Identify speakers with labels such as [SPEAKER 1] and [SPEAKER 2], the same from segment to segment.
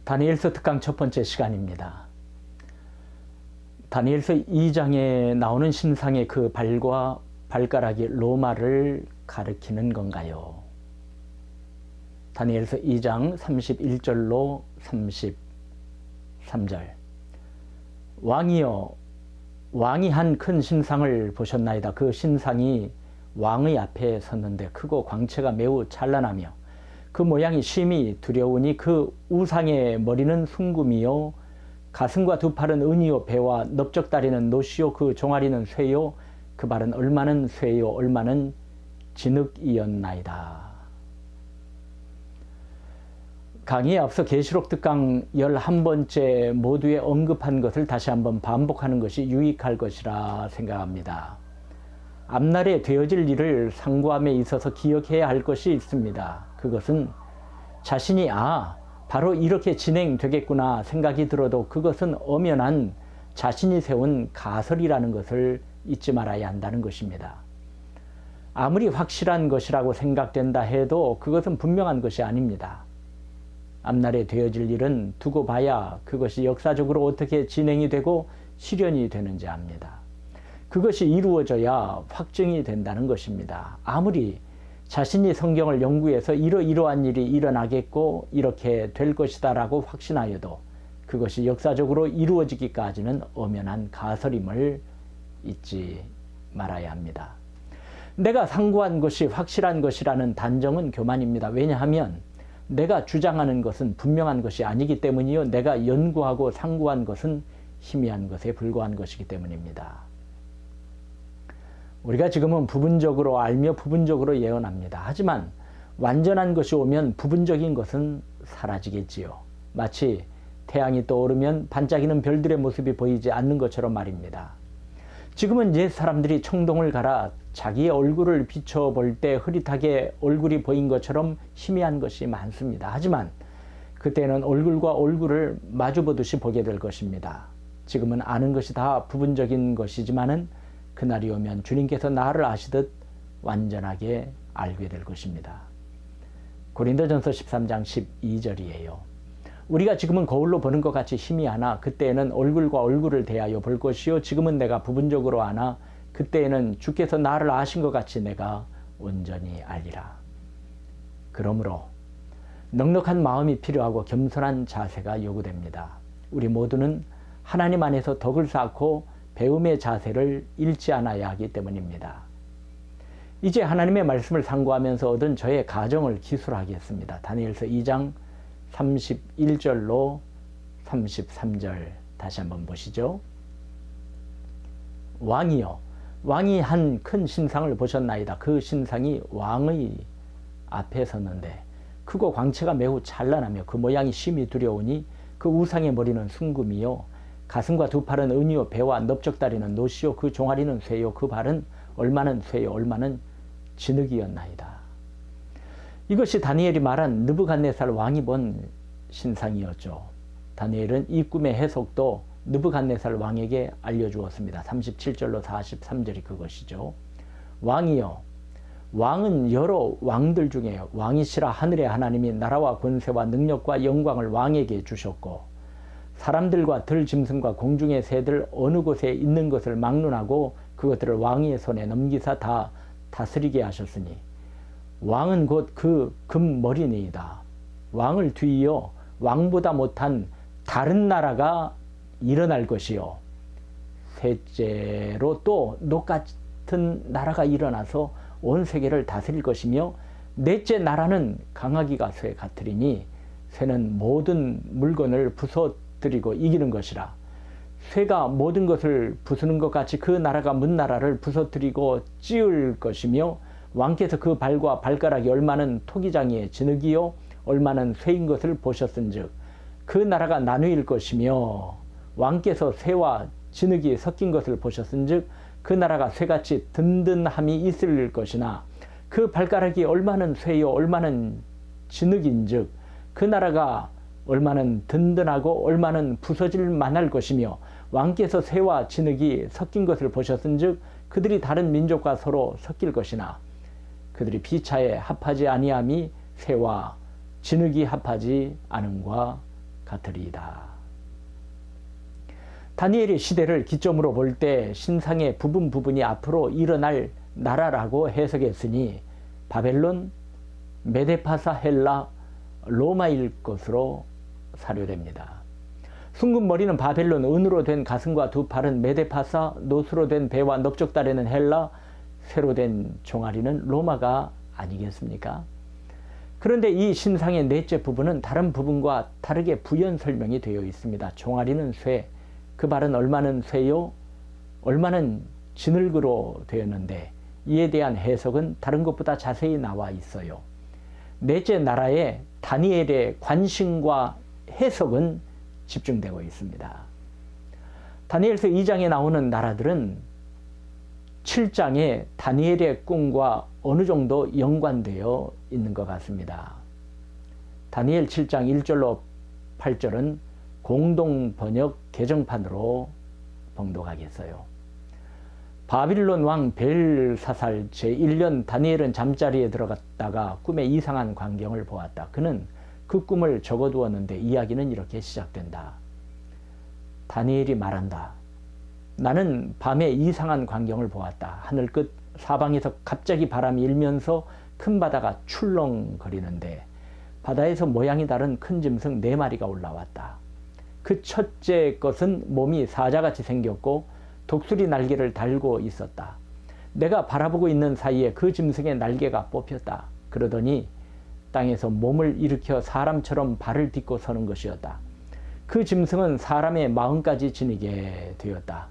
[SPEAKER 1] 다니엘서 특강 첫 번째 시간입니다. 다니엘서 2장에 나오는 신상의 그 발과 발가락이 로마를 가리키는 건가요? 다니엘서 2장 31절로 33절. 왕이여, 왕이 한 큰 신상을 보셨나이다. 그 신상이 왕의 앞에 섰는데 크고 광채가 매우 찬란하며 그 모양이 심히 두려우니 그 우상의 머리는 순금이요 가슴과 두 팔은 은이요 배와 넓적다리는 노시요 그 종아리는 쇠요 그 발은 얼마는 쇠요 얼마는 진흙이었나이다. 강의에 앞서 계시록 특강 11번째 모두에 언급한 것을 다시 한번 반복하는 것이 유익할 것이라 생각합니다. 앞날에 되어질 일을 상고함에 있어서 기억해야 할 것이 있습니다. 그것은 자신이 바로 이렇게 진행되겠구나 생각이 들어도 그것은 엄연한 자신이 세운 가설이라는 것을 잊지 말아야 한다는 것입니다. 아무리 확실한 것이라고 생각된다 해도 그것은 분명한 것이 아닙니다. 앞날에 되어질 일은 두고 봐야 그것이 역사적으로 어떻게 진행이 되고 실현이 되는지 압니다. 그것이 이루어져야 확증이 된다는 것입니다. 아무리 자신이 성경을 연구해서 이러이러한 일이 일어나겠고 이렇게 될 것이다 라고 확신하여도 그것이 역사적으로 이루어지기까지는 엄연한 가설임을 잊지 말아야 합니다. 내가 상고한 것이 확실한 것이라는 단정은 교만입니다. 왜냐하면 내가 주장하는 것은 분명한 것이 아니기 때문이요. 내가 연구하고 상고한 것은 희미한 것에 불과한 것이기 때문입니다. 우리가 지금은 부분적으로 알며 부분적으로 예언합니다. 하지만 완전한 것이 오면 부분적인 것은 사라지겠지요. 마치 태양이 떠오르면 반짝이는 별들의 모습이 보이지 않는 것처럼 말입니다. 지금은 옛 사람들이 청동을 갈아 자기의 얼굴을 비춰볼 때 흐릿하게 얼굴이 보인 것처럼 희미한 것이 많습니다. 하지만 그때는 얼굴과 얼굴을 마주보듯이 보게 될 것입니다. 지금은 아는 것이 다 부분적인 것이지만은 그날이 오면 주님께서 나를 아시듯 완전하게 알게 될 것입니다. 고린도전서 13장 12절이에요. 우리가 지금은 거울로 보는 것 같이 희미하나 그때에는 얼굴과 얼굴을 대하여 볼 것이요 지금은 내가 부분적으로 아나 그때에는 주께서 나를 아신 것 같이 내가 온전히 알리라. 그러므로 넉넉한 마음이 필요하고 겸손한 자세가 요구됩니다. 우리 모두는 하나님 안에서 덕을 쌓고 배움의 자세를 잃지 않아야 하기 때문입니다. 이제 하나님의 말씀을 상고하면서 얻은 저의 가정을 기술하겠습니다. 다니엘서 2장 31절로 33절 다시 한번 보시죠. 왕이여, 왕이 한 큰 신상을 보셨나이다. 그 신상이 왕의 앞에 섰는데 크고 광채가 매우 찬란하며 그 모양이 심히 두려우니 그 우상의 머리는 순금이요 가슴과 두 팔은 은이요 배와 넓적다리는 노시요 그 종아리는 쇠요 그 발은 얼마는 쇠요 얼마는 진흙이었나이다. 이것이 다니엘이 말한 느부갓네살 왕이 본 신상이었죠. 다니엘은 이 꿈의 해석도 느부갓네살 왕에게 알려주었습니다. 37절로 43절이 그것이죠. 왕이여, 왕은 여러 왕들 중에 왕이시라 하늘의 하나님이 나라와 권세와 능력과 영광을 왕에게 주셨고 사람들과 들짐승과 공중의 새들 어느 곳에 있는 것을 막론하고 그것들을 왕의 손에 넘기사 다 다스리게 하셨으니 왕은 곧 그 금머리니이다. 왕을 뒤이어 왕보다 못한 다른 나라가 일어날 것이요 셋째로 또 똑같은 나라가 일어나서 온 세계를 다스릴 것이며 넷째 나라는 강하기가 쇠 같으리니 쇠는 모든 물건을 부서뜨리고 이기는 것이라. 쇠가 모든 것을 부수는 것 같이 그 나라가 문나라를 부서뜨리고 찌을 것이며 왕께서 그 발과 발가락이 얼마는 토기장이의 진흙이요 얼마는 쇠인 것을 보셨은즉 그 나라가 나누일 것이며 왕께서 쇠와 진흙이 섞인 것을 보셨은즉 그 나라가 쇠같이 든든함이 있을 것이나 그 발가락이 얼마는 쇠요 얼마는 진흙인즉 그 나라가 얼마는 든든하고 얼마는 부서질 만할 것이며 왕께서 쇠와 진흙이 섞인 것을 보셨은즉 그들이 다른 민족과 서로 섞일 것이나 그들이 피차에 합하지 아니함이 쇠와 진흙이 합하지 않음과 같으리이다. 다니엘의 시대를 기점으로 볼 때 신상의 부분이 앞으로 일어날 나라라고 해석했으니 바벨론, 메데파사, 헬라, 로마일 것으로 사료됩니다. 숭근 머리는 바벨론, 은으로 된 가슴과 두 팔은 메데파사, 노수로 된 배와 넓적다리는 헬라, 쇠로 된 종아리는 로마가 아니겠습니까? 그런데 이 신상의 넷째 부분은 다른 부분과 다르게 부연 설명이 되어 있습니다. 종아리는 쇠, 그 발은 얼마는 쇠요, 얼마는 진흙으로 되었는데 이에 대한 해석은 다른 것보다 자세히 나와 있어요. 넷째 나라에 다니엘의 관심과 해석은 집중되고 있습니다. 다니엘서 2장에 나오는 나라들은 7장에 다니엘의 꿈과 어느 정도 연관되어 있는 것 같습니다. 다니엘 7장 1절로 8절은 공동 번역 개정판으로 봉독하겠어요. 바빌론 왕 벨사살 제1년 다니엘은 잠자리에 들어갔다가 꿈에 이상한 광경을 보았다. 그는 그 꿈을 적어두었는데 이야기는 이렇게 시작된다. 다니엘이 말한다. 나는 밤에 이상한 광경을 보았다. 하늘 끝 사방에서 갑자기 바람이 일면서 큰 바다가 출렁거리는데 바다에서 모양이 다른 큰 짐승 4마리가 올라왔다. 그 첫째 것은 몸이 사자같이 생겼고 독수리 날개를 달고 있었다. 내가 바라보고 있는 사이에 그 짐승의 날개가 뽑혔다. 그러더니 땅에서 몸을 일으켜 사람처럼 발을 딛고 서는 것이었다. 그 짐승은 사람의 마음까지 지니게 되었다.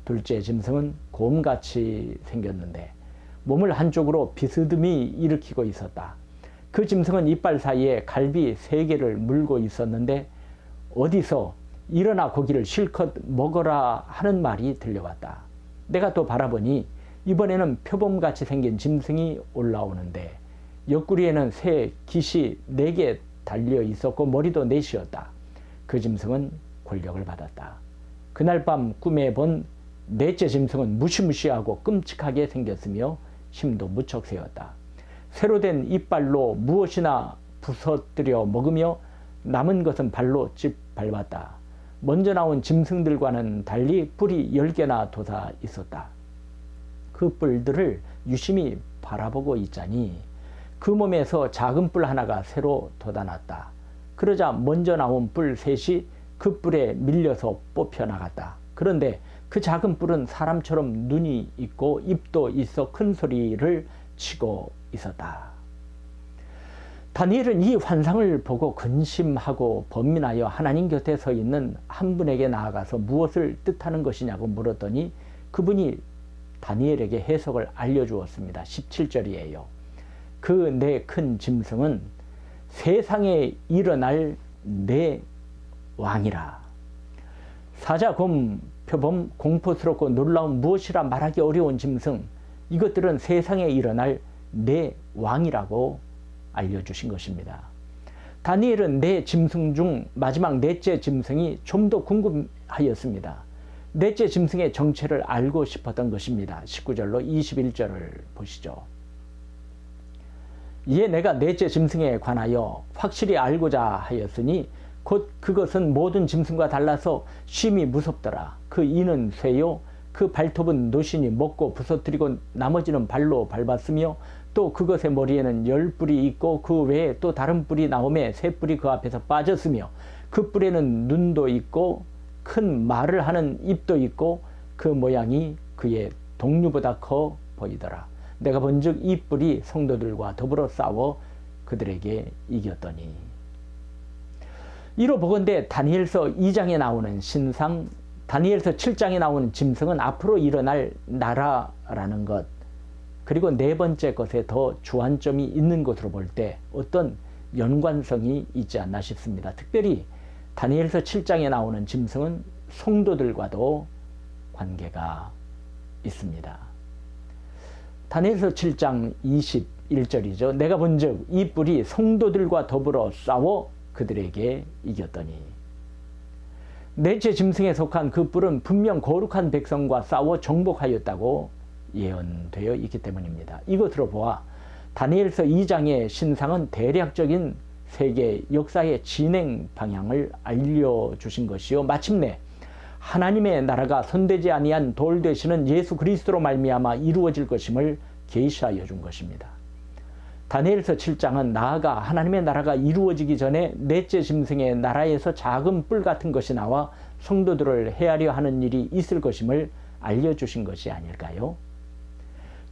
[SPEAKER 1] 둘째 짐승은 곰같이 생겼는데 몸을 한쪽으로 비스듬히 일으키고 있었다. 그 짐승은 이빨 사이에 갈비 3개를 물고 있었는데 어디서 일어나 고기를 실컷 먹어라 하는 말이 들려왔다. 내가 또 바라보니 이번에는 표범같이 생긴 짐승이 올라오는데 옆구리에는 새 깃이 4개 달려 있었고 머리도 4이었다. 그 짐승은 권력을 받았다. 그날 밤 꿈에 본 넷째 짐승은 무시무시하고 끔찍하게 생겼으며 힘도 무척 세었다. 새로 된 이빨로 무엇이나 부서뜨려 먹으며 남은 것은 발로 밟았다. 먼저 나온 짐승들과는 달리 뿔이 10개나 돋아 있었다. 그 뿔들을 유심히 바라보고 있자니 그 몸에서 작은 뿔 하나가 새로 돋아났다. 그러자 먼저 나온 뿔 셋이 그 뿔에 밀려서 뽑혀나갔다. 그런데 그 작은 뿔은 사람처럼 눈이 있고 입도 있어 큰 소리를 치고 있었다. 다니엘은 이 환상을 보고 근심하고 번민하여 하나님 곁에 서 있는 한 분에게 나아가서 무엇을 뜻하는 것이냐고 물었더니 그분이 다니엘에게 해석을 알려주었습니다. 17절이에요. 그 네 큰 짐승은 세상에 일어날 네 왕이라. 사자, 곰, 표범, 공포스럽고 놀라운 무엇이라 말하기 어려운 짐승, 이것들은 세상에 일어날 네 왕이라고 알려주신 것입니다. 다니엘은 네 짐승 중 마지막 넷째 짐승이 좀 더 궁금하였습니다. 넷째 짐승의 정체를 알고 싶었던 것입니다. 19절로 21절을 보시죠. 이에 내가 넷째 짐승에 관하여 확실히 알고자 하였으니 곧 그것은 모든 짐승과 달라서 심히 무섭더라. 그 이는 쇠요, 그 발톱은 노신이 먹고 부서뜨리고 나머지는 발로 밟았으며 또 그것의 머리에는 10뿔이 있고 그 외에 또 다른 뿔이 나오매 3뿔이 그 앞에서 빠졌으며 그 뿔에는 눈도 있고 큰 말을 하는 입도 있고 그 모양이 그의 동류보다 커 보이더라. 내가 본즉 이 뿔이 성도들과 더불어 싸워 그들에게 이겼더니. 이로 보건대 다니엘서 2장에 나오는 신상, 다니엘서 7장에 나오는 짐승은 앞으로 일어날 나라라는 것, 그리고 네 번째 것에 더 주안점이 있는 것으로 볼 때 어떤 연관성이 있지 않나 싶습니다. 특별히 다니엘서 7장에 나오는 짐승은 성도들과도 관계가 있습니다. 다니엘서 7장 21절이죠. 내가 본즉 이 뿔이 성도들과 더불어 싸워 그들에게 이겼더니. 넷째 짐승에 속한 그 뿔은 분명 거룩한 백성과 싸워 정복하였다고 예언되어 있기 때문입니다. 이것으로 보아 다니엘서 2장의 신상은 대략적인 세계 역사의 진행 방향을 알려주신 것이요 마침내 하나님의 나라가 손대지 아니한 돌 되시는 예수 그리스도로 말미암아 이루어질 것임을 계시하여 준 것입니다. 다니엘서 7장은 나아가 하나님의 나라가 이루어지기 전에 넷째 짐승의 나라에서 작은 뿔 같은 것이 나와 성도들을 해하려 하는 일이 있을 것임을 알려주신 것이 아닐까요?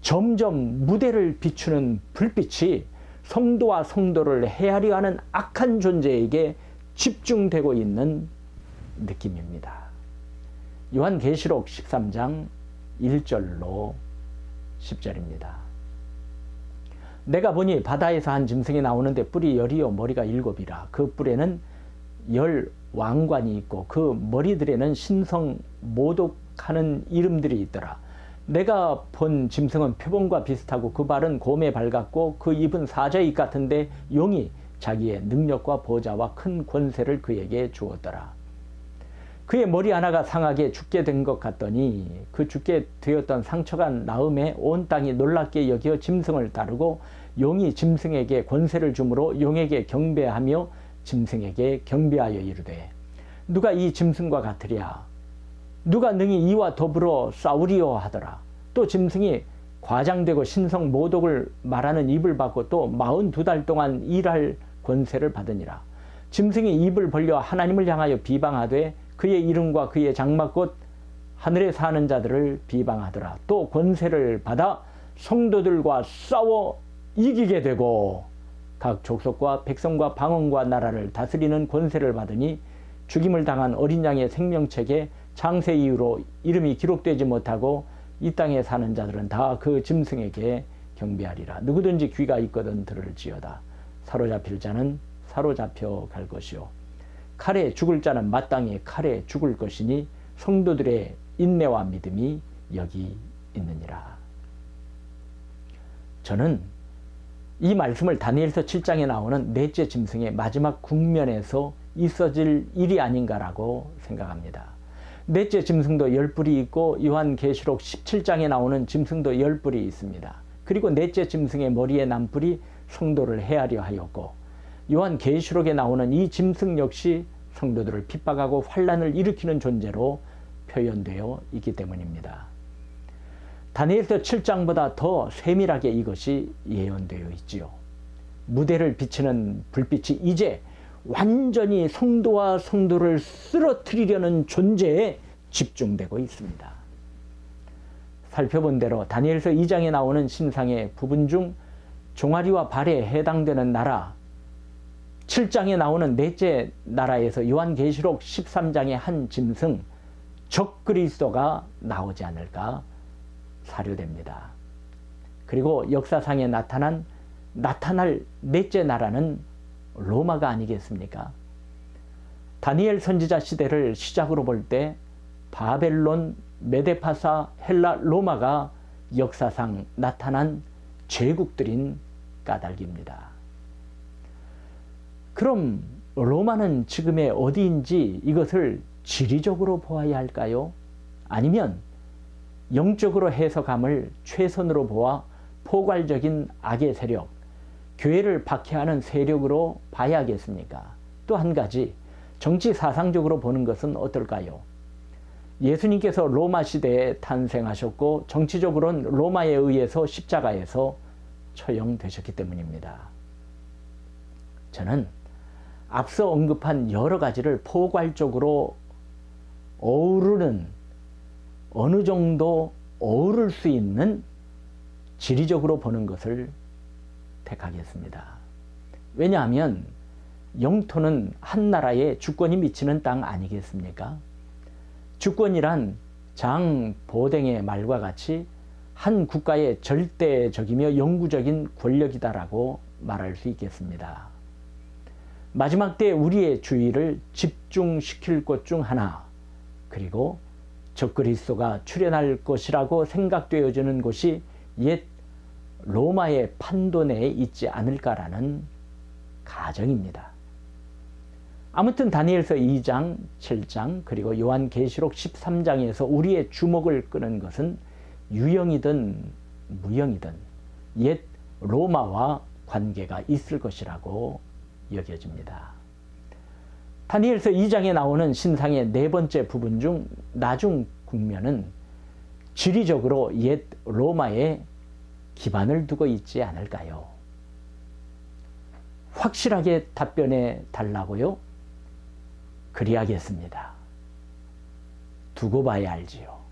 [SPEAKER 1] 점점 무대를 비추는 불빛이 성도와 성도를 해하려 하는 악한 존재에게 집중되고 있는 느낌입니다. 요한계시록 13장 1절로 10절입니다. 내가 보니 바다에서 한 짐승이 나오는데 뿔이 10이요 머리가 7이라. 그 뿔에는 10 왕관이 있고 그 머리들에는 신성 모독하는 이름들이 있더라. 내가 본 짐승은 표범과 비슷하고 그 발은 곰의 발 같고 그 입은 사자의 입 같은데 용이 자기의 능력과 보좌와 큰 권세를 그에게 주었더라. 그의 머리 하나가 상하게 죽게 된 것 같더니 그 죽게 되었던 상처가 나음에 온 땅이 놀랍게 여겨 짐승을 다루고 용이 짐승에게 권세를 주므로 용에게 경배하며 짐승에게 경배하여 이르되 누가 이 짐승과 같으랴 누가 능히 이와 더불어 싸우리요 하더라. 또 짐승이 과장되고 신성 모독을 말하는 입을 받고 또 42달 동안 일할 권세를 받으니라. 짐승이 입을 벌려 하나님을 향하여 비방하되 그의 이름과 그의 장막 곧 하늘에 사는 자들을 비방하더라. 또 권세를 받아 성도들과 싸워 이기게 되고 각 족속과 백성과 방언과 나라를 다스리는 권세를 받으니 죽임을 당한 어린 양의 생명책에 장세 이후로 이름이 기록되지 못하고 이 땅에 사는 자들은 다 그 짐승에게 경배하리라. 누구든지 귀가 있거든 들을지어다. 사로잡힐 자는 사로잡혀 갈 것이요 칼에 죽을 자는 마땅히 칼에 죽을 것이니 성도들의 인내와 믿음이 여기 있느니라. 저는 이 말씀을 다니엘서 7장에 나오는 넷째 짐승의 마지막 국면에서 있어질 일이 아닌가라고 생각합니다. 넷째 짐승도 10뿔이 있고 요한계시록 17장에 나오는 짐승도 10뿔이 있습니다. 그리고 넷째 짐승의 머리에 난 뿔이 성도를 해하려 하였고 요한계시록에 나오는 이 짐승 역시 성도들을 핍박하고 환난을 일으키는 존재로 표현되어 있기 때문입니다. 다니엘서 7장보다 더 세밀하게 이것이 예언되어 있지요. 무대를 비치는 불빛이 이제 완전히 성도와 성도를 쓰러뜨리려는 존재에 집중되고 있습니다. 살펴본 대로 다니엘서 2장에 나오는 신상의 부분 중 종아리와 발에 해당되는 나라 7장에 나오는 넷째 나라에서 요한계시록 13장의 한 짐승 적그리스도가 나오지 않을까 사료됩니다. 그리고 역사상에 나타날 넷째 나라는 로마가 아니겠습니까? 다니엘 선지자 시대를 시작으로 볼 때 바벨론, 메데파사, 헬라, 로마가 역사상 나타난 제국들인 까닭입니다. 그럼 로마는 지금의 어디인지 이것을 지리적으로 보아야 할까요? 아니면 영적으로 해석함을 최선으로 보아 포괄적인 악의 세력, 교회를 박해하는 세력으로 봐야겠습니까? 또 한 가지 정치 사상적으로 보는 것은 어떨까요? 예수님께서 로마 시대에 탄생하셨고 정치적으로는 로마에 의해서 십자가에서 처형되셨기 때문입니다. 저는 앞서 언급한 여러 가지를 포괄적으로 어우르는 어느 정도 어우를 수 있는 지리적으로 보는 것을 택하겠습니다. 왜냐하면 영토는 한 나라의 주권이 미치는 땅 아니겠습니까? 주권이란 장보댕의 말과 같이 한 국가의 절대적이며 영구적인 권력이다라고 말할 수 있겠습니다. 마지막 때 우리의 주의를 집중시킬 것 중 하나, 그리고 적그리스도가 출현할 것이라고 생각되어지는 곳이 옛 로마의 판도내에 있지 않을까라는 가정입니다. 아무튼 다니엘서 2장, 7장 그리고 요한계시록 13장에서 우리의 주목을 끄는 것은 유형이든 무형이든 옛 로마와 관계가 있을 것이라고 여겨집니다. 다니엘서 2장에 나오는 신상의 네 번째 부분 중 나중 국면은 지리적으로 옛 로마에 기반을 두고 있지 않을까요? 확실하게 답변해 달라고요? 그리하겠습니다. 두고 봐야 알지요.